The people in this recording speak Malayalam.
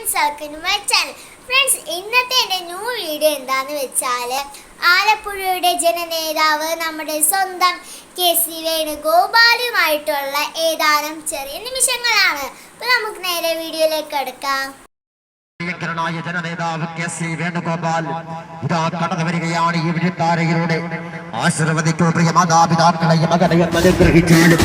Friends, welcome to my channel. Friends, ഇന്നത്തെ എൻ്റെ ന്യൂ വീഡിയോ എന്താണെന്ന് വെച്ചാൽ ആലപ്പുഴയുടെ ജനനേതാവ് നമ്മുടെ സ്വന്തം KC വേണുഗോപാലുമായിട്ടുള്ള ഏതാനും ചെറിയ നിമിഷങ്ങളാണ്. അപ്പോൾ നമുക്ക് നേരെ വീഡിയോയിലേക്ക് കിടക്കാം. ജനനേതാവ് KC വേണുഗോപാൽ ഇതാ കടന്നു വരികയാണ് ഈ വിഴുത്താരയിലൂടെ. ആശീർവദിക്കൂ പ്രിയ മാതാപിതാക്കളെ, മകനെ അനുഗ്രഹിച്ചാലും